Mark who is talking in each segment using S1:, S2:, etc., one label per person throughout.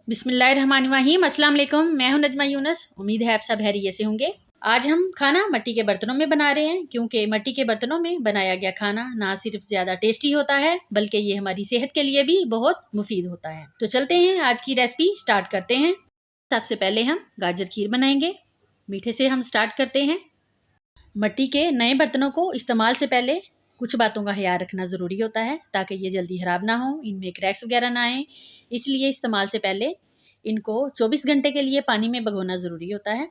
S1: बिस्मिल्लाहिर्रहमानिर्रहीम। अस्सलाम वालेकुम। मैं हूं नजमा यूनस। उम्मीद है आप सब हैरियत से होंगे। आज हम खाना मिट्टी के बर्तनों में बना रहे हैं, क्योंकि मिट्टी के बर्तनों में बनाया गया खाना ना सिर्फ ज़्यादा टेस्टी होता है बल्कि ये हमारी सेहत के लिए भी बहुत मुफीद होता है। तो चलते हैं, आज की रेसिपी स्टार्ट करते हैं। सबसे पहले हम गाजर खीर बनाएंगे। मीठे से हम स्टार्ट करते हैं। मिट्टी के नए बर्तनों को इस्तेमाल से पहले कुछ बातों का ख्याल रखना ज़रूरी होता है, ताकि ये जल्दी ख़राब ना हो, इनमें क्रैक्स वगैरह ना आए। इसलिए इस्तेमाल से पहले इनको 24 घंटे के लिए पानी में भिगोना ज़रूरी होता है।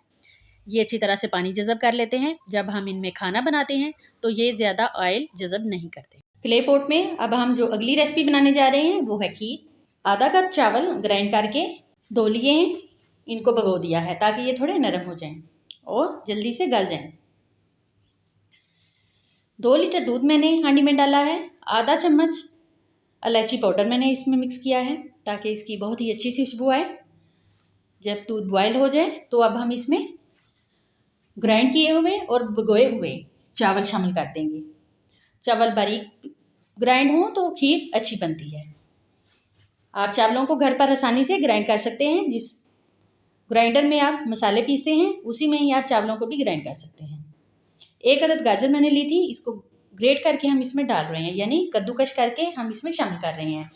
S1: ये अच्छी तरह से पानी जज़ब कर लेते हैं। जब हम इनमें खाना बनाते हैं तो ये ज़्यादा ऑयल जज़ब नहीं करते। क्ले पॉट में अब हम जो अगली रेसिपी बनाने जा रहे हैं वो है खीर। आधा कप चावल ग्राइंड करके धो लिए हैं, इनको भिगो दिया है ताकि ये थोड़े नरम हो जाएं और जल्दी से गल जाएं। 2 लीटर दूध मैंने हांडी में डाला है। आधा चम्मच इलायची पाउडर मैंने इसमें मिक्स किया है ताकि इसकी बहुत ही अच्छी सी खुशबू आए। जब दूध बॉयल हो जाए तो अब हम इसमें ग्राइंड किए हुए और भिगोए हुए चावल शामिल कर देंगे। चावल बारीक ग्राइंड हो तो खीर अच्छी बनती है। आप चावलों को घर पर आसानी से ग्राइंड कर सकते हैं। जिस ग्राइंडर में आप मसाले पीसते हैं उसी में ही आप चावलों को भी ग्राइंड कर सकते हैं। 1 अदद गाजर मैंने ली थी, इसको ग्रेट करके हम इसमें डाल रहे हैं, यानी कद्दूकश करके हम इसमें शामिल कर रहे हैं।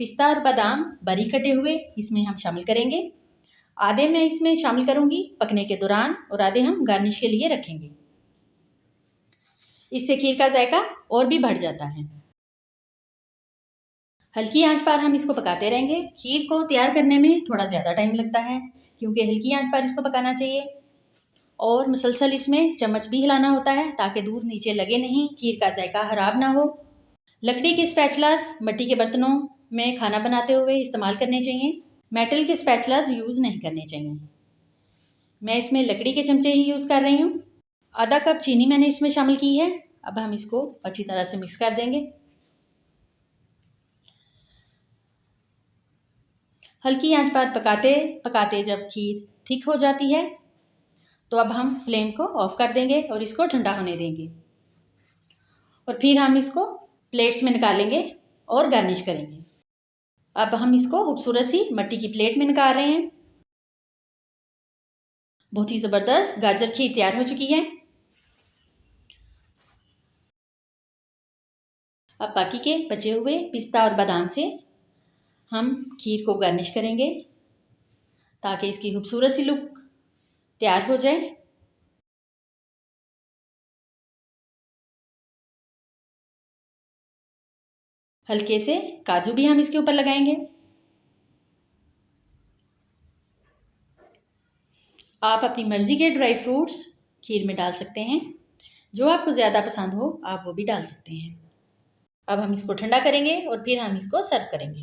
S1: पिस्ता और बादाम बारीक कटे हुए इसमें हम शामिल करेंगे। आधे मैं इसमें शामिल करूंगी पकने के दौरान और आधे हम गार्निश के लिए रखेंगे। इससे खीर का जायका और भी बढ़ जाता है। हल्की आंच पर हम इसको पकाते रहेंगे। खीर को तैयार करने में थोड़ा ज़्यादा टाइम लगता है, क्योंकि हल्की आंच पर इसको पकाना चाहिए और मुसलसल इसमें चम्मच भी हिलाना होता है ताकि दूध नीचे लगे नहीं, खीर का जायका खराब ना हो। लकड़ी के स्पैचुलास मिट्टी के बर्तनों में खाना बनाते हुए इस्तेमाल करने चाहिए। मेटल के स्पैचुलास यूज़ नहीं करने चाहिए। मैं इसमें लकड़ी के चमचे ही यूज़ कर रही हूँ। आधा कप चीनी मैंने इसमें शामिल की है। अब हम इसको अच्छी तरह से मिक्स कर देंगे। हल्की आंच पर पकाते पकाते जब खीर थिक हो जाती है तो अब हम फ्लेम को ऑफ कर देंगे और इसको ठंडा होने देंगे। और फिर हम इसको प्लेट्स में निकालेंगे और गार्निश करेंगे। अब हम इसको खूबसूरत सी मिट्टी की प्लेट में निकाल रहे हैं। बहुत ही ज़बरदस्त गाजर खीर तैयार हो चुकी है। अब बाकी के बचे हुए पिस्ता और बादाम से हम खीर को गार्निश करेंगे ताकि इसकी खूबसूरत सी लुक तैयार हो जाए। हल्के से काजू भी हम इसके ऊपर लगाएंगे। आप अपनी मर्ज़ी के ड्राई फ्रूट्स खीर में डाल सकते हैं। जो आपको ज़्यादा पसंद हो आप वो भी डाल सकते हैं। अब हम इसको ठंडा करेंगे और फिर हम इसको सर्व करेंगे,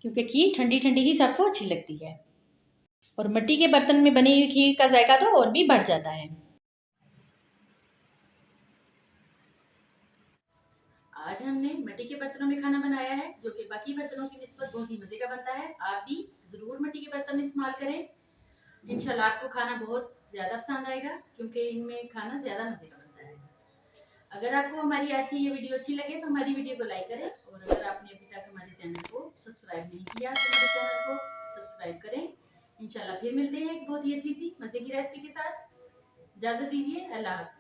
S1: क्योंकि खीर ठंडी ठंडी ही सबको अच्छी लगती है और मिट्टी के बर्तन में बनी हुई खीर का जायका तो और भी बढ़ जाता है। आज हमने मिट्टी के बर्तनों में खाना बनाया है, जो कि बाकी बर्तनों की निस्बत बहुत ही मज़े का बनता है। आप भी ज़रूर मिट्टी के बर्तन इस्तेमाल करें। इंशाल्लाह आपको खाना बहुत ज़्यादा पसंद आएगा, क्योंकि इनमें खाना ज़्यादा मज़े का बनता है। अगर आपको हमारी आज की ये वीडियो अच्छी लगे तो हमारी वीडियो को लाइक करें, और अगर आपने अभी तक हमारे चैनल को सब्सक्राइब नहीं किया तो हमारे चैनल को सब्सक्राइब करें। इंशाल्लाह फिर मिलते हैं एक बहुत ही अच्छी सी मज़े की रेसिपी के साथ। इजाज़त दीजिए। अल्लाह हाफ़िज़।